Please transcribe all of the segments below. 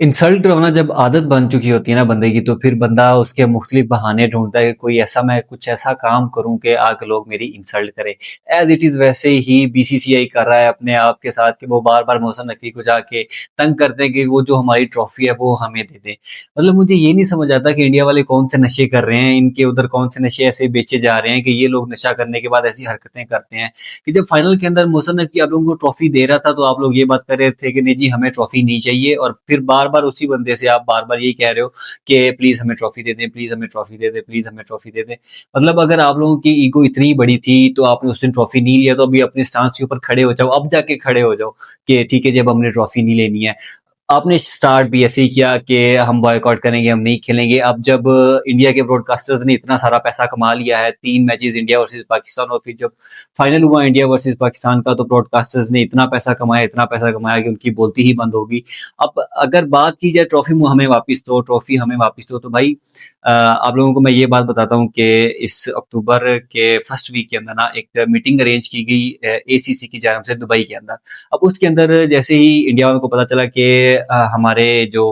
Insult होना जब आदत बन चुकी होती है ना बंदे की, तो फिर बंदा उसके मुख्तलिफ बहाने ढूंढता है कि कोई ऐसा मैं कुछ ऐसा काम करूं कि आगे लोग मेरी इंसल्ट करें। एज इट इज वैसे ही बीसीसीआई कर रहा है अपने आप के साथ कि वो बार बार मोहसिन नकवी को जाके तंग करते हैं कि वो जो हमारी ट्रॉफी है वो हमें दे दे। मतलब मुझे ये नहीं समझ आता कि इंडिया वाले कौन से नशे कर रहे हैं, इनके उधर कौन से नशे ऐसे बेचे जा रहे हैं कि ये लोग नशा करने के बाद ऐसी हरकतें करते हैं कि जब फाइनल के अंदर मोहसिन नकवी आप लोगों को ट्रॉफी दे रहा था तो आप लोग ये बात कर रहे थे कि नहीं जी हमें ट्रॉफी नहीं चाहिए, और फिर बार बार उसी बंदे से आप बार बार यही कह रहे हो कि प्लीज हमें ट्रॉफी दे दें, प्लीज हमें ट्रॉफी दे दें, प्लीज हमें ट्रॉफी दे दें। मतलब अगर आप लोगों की ईगो इतनी बड़ी थी तो आपने उस दिन ट्रॉफी नहीं लिया, तो अभी अपने स्टांस के ऊपर खड़े हो जाओ, अब जाके खड़े हो जाओ कि ठीक है जब हमने ट्रॉफी नहीं लेनी है। आपने स्टार्ट भी ऐसे ही किया कि हम बॉयकॉट करेंगे, हम नहीं खेलेंगे। अब जब इंडिया के ब्रॉडकास्टर्स ने इतना सारा पैसा कमा लिया है, 3 मैचेस इंडिया वर्सेस पाकिस्तान, और फिर जब फाइनल हुआ इंडिया वर्सेस पाकिस्तान का, तो ब्रॉडकास्टर्स ने इतना पैसा कमाया कि उनकी बोलती ही बंद होगी। अब अगर बात की जाए ट्रॉफी हमें वापस दो, ट्रॉफी हमें वापस दो, तो भाई आप लोगों को मैं ये बात बताता हूँ कि इस अक्टूबर के फर्स्ट वीक के अंदर ना एक मीटिंग अरेंज की गई एसीसी की जानिब से दुबई के अंदर। अब उसके अंदर जैसे ही इंडिया वालों को पता चला कि हमारे जो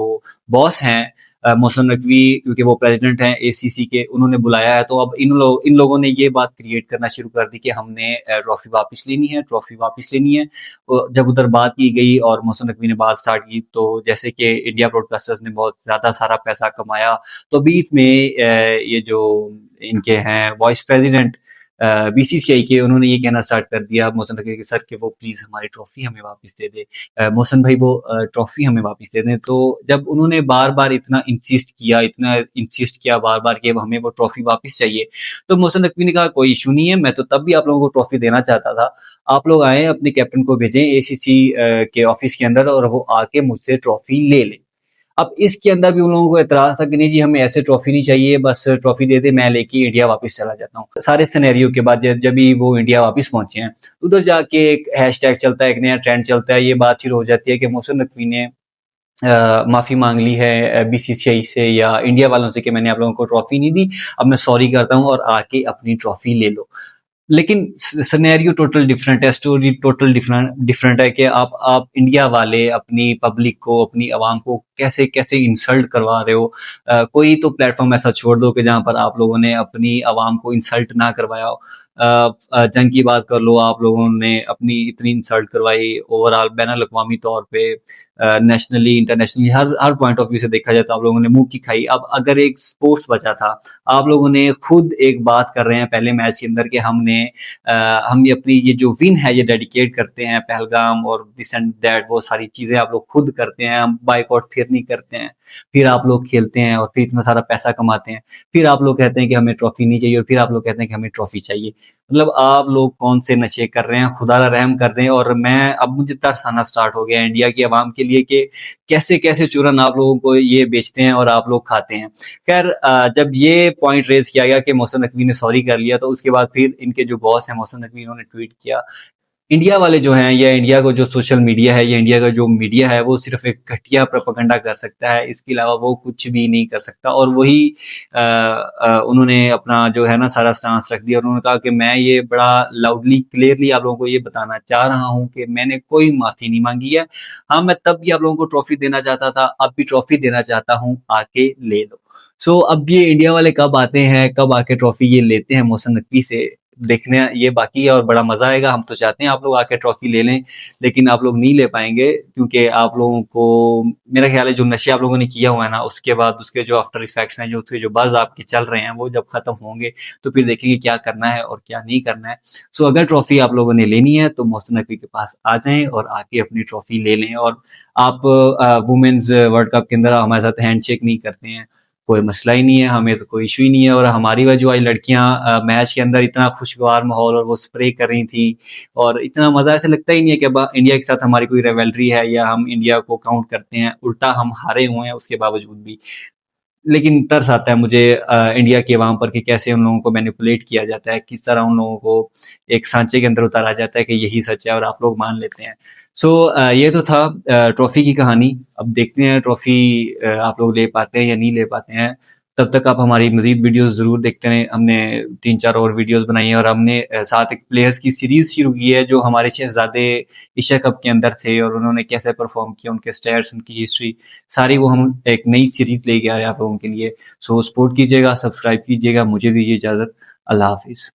बॉस हैं मोहसिन नकवी, क्योंकि वो प्रेसिडेंट हैं एसीसी के, उन्होंने बुलाया है, तो अब इन लोगों ने ये बात क्रिएट करना शुरू कर दी कि हमने ट्रॉफी वापस लेनी है, ट्रॉफी वापस लेनी है। जब उधर बात की गई और मोहसिन नकवी ने बात स्टार्ट की, तो जैसे कि इंडिया ब्रॉडकास्टर्स ने बहुत ज्यादा सारा पैसा कमाया, तो बीच में ये जो इनके हैं वाइस प्रेसिडेंट बीसीसीआई के, उन्होंने ये कहना स्टार्ट कर दिया मोहसिन नकवी के सर कि वो प्लीज हमारी ट्रॉफी हमें वापस दे दे, मोहसिन भाई वो ट्रॉफी हमें वापस दे दें। तो जब उन्होंने बार बार इतना इंसिस्ट किया बार बार कि हमें वो ट्रॉफी वापस चाहिए, तो मोहसिन नकवी ने कहा कोई इशू नहीं है, मैं तो तब भी आप लोगों को ट्रॉफी देना चाहता था, आप लोग आए अपने कैप्टन को भेजें एसीसी के ऑफिस के अंदर और वो आके मुझसे ट्रॉफी ले ले। अब इसके अंदर भी उन लोगों को एतराज था कि नहीं जी हमें ऐसे ट्रॉफी नहीं चाहिए, बस ट्रॉफी दे दे, मैं लेके इंडिया वापस चला जाता हूँ। सारे सिनेरियो के बाद जब भी वो इंडिया वापस पहुंचे हैं, उधर जाके एक हैशटैग चलता है, एक नया ट्रेंड चलता है, ये बात शुरू हो जाती है कि मोहसिन नकवी ने माफी मांग ली है बीसीसीआई से या इंडिया वालों से कि मैंने आप लोगों को ट्रॉफी नहीं दी, अब मैं सॉरी करता हूँ और आके अपनी ट्रॉफी ले लो। लेकिन सिनेरियो टोटल डिफरेंट है, स्टोरी टोटल डिफरेंट डिफरेंट है कि आप इंडिया वाले अपनी पब्लिक को, अपनी आवाम को कैसे कैसे इंसल्ट करवा रहे हो। कोई तो प्लेटफॉर्म ऐसा छोड़ दो कि जहां पर आप लोगों ने अपनी आवाम को इंसल्ट ना करवाया हो। जंग की बात कर लो, आप लोगों ने अपनी इतनी इंसल्ट करवाई ओवरऑल बैन अवी तौर पे, nationally internationally her her point of view से देखा जाए तो आप लोगों ने मुंह की खाई। अब अगर एक स्पोर्ट्स बचा था, आप लोगों ने खुद एक बात कर रहे हैं पहले मैच के अंदर कि हम ये अपनी ये जो विन है ये डेडिकेट करते हैं पहलगाम और दिस एंड दैट, वो सारी चीजें आप लोग खुद करते हैं, हम बाइकआउट फिर नहीं करते हैं। फिर आप लोग खेलते हैं और फिर इतना सारा पैसा कमाते हैं, फिर आप लोग कहते हैं कि हमें ट्रॉफी नहीं चाहिए, और फिर आप लोग कहते हैं कि हमें ट्रॉफी चाहिए। मतलब आप लोग कौन से नशे कर रहे हैं, खुदा रा रहम कर रहे हैं। और मैं अब मुझे तरस आना स्टार्ट हो गया है इंडिया की आवाम के लिए कि कैसे कैसे चूरन आप लोगों को ये बेचते हैं और आप लोग खाते हैं। खैर जब ये पॉइंट रेज किया गया कि मोहसिन नकवी ने सॉरी कर लिया, तो उसके बाद फिर इनके जो बॉस हैं मोहसिन नकवी, इन्होंने ट्वीट किया। इंडिया वाले जो हैं या इंडिया का जो सोशल मीडिया है या इंडिया का जो मीडिया है वो सिर्फ एक घटिया प्रोपेगेंडा कर सकता है, इसके अलावा वो कुछ भी नहीं कर सकता। और वही उन्होंने अपना जो है ना सारा स्टांस रख दिया। उन्होंने कहा कि मैं ये बड़ा लाउडली क्लियरली आप लोगों को ये बताना चाह रहा हूँ कि मैंने कोई माफी नहीं मांगी है। हाँ, मैं तब भी आप लोगों को ट्रॉफी देना चाहता था, अब भी ट्रॉफी देना चाहता हूँ, आके ले लो। अब ये इंडिया वाले कब आते हैं, कब आके ट्रॉफी ये लेते हैं मोहसिन नकवी से, देखने ये बाकी है और बड़ा मजा आएगा। हम तो चाहते हैं आप लोग आके ट्रॉफी ले लें, लेकिन आप लोग नहीं ले पाएंगे क्योंकि आप लोगों को, मेरा ख्याल है जो नशे आप लोगों ने किया हुआ है ना, उसके बाद उसके जो आफ्टर इफेक्ट्स हैं, जो उसके जो बज आपके चल रहे हैं, वो जब खत्म होंगे तो फिर देखेंगे क्या करना है और क्या नहीं करना है। अगर ट्रॉफी आप लोगों ने लेनी है तो मोहसिन नकवी के पास आ जाएं और आके अपनी ट्रॉफी ले लें। और आप वुमेन्स वर्ल्ड कप के अंदर हमारे साथ हैंडशेक नहीं करते हैं, कोई मसला ही नहीं है, हमें तो कोई इशू ही नहीं है। और हमारी वजह जो आई लड़कियां मैच के अंदर इतना खुशगवार माहौल और वो स्प्रे कर रही थी और इतना मजा, ऐसे लगता ही नहीं है कि अब इंडिया के साथ हमारी कोई रेवेलरी है या हम इंडिया को काउंट करते हैं। उल्टा हम हारे हुए हैं उसके बावजूद भी। लेकिन तरस आता है मुझे इंडिया के अवाम पर कि कैसे उन लोगों को मैनिपुलेट किया जाता है, किस तरह उन लोगों को एक सांचे के अंदर उतारा जाता है कि यही सच है और आप लोग मान लेते हैं। ये तो था ट्रॉफी की कहानी। अब देखते हैं ट्रॉफी आप लोग ले पाते हैं या नहीं ले पाते हैं। तब तक आप हमारी मज़ीद वीडियोज़ ज़रूर देखते रहें। हमने 3-4 और वीडियोज़ बनाई हैं और हमने साथ एक प्लेयर्स की सीरीज़ शुरू की है जो हमारे शहज़ादे एशिया कप के अंदर थे और उन्होंने कैसे परफ़ॉर्म किया, उनके स्टैट्स, उनकी हिस्ट्री सारी वो हम एक नई सीरीज़ लेके आए हैं आप लोगों के लिए। सो सपोर्ट कीजिएगा, सब्सक्राइब कीजिएगा। मुझे दीजिए इजाज़त। अल्लाह हाफ़िज़।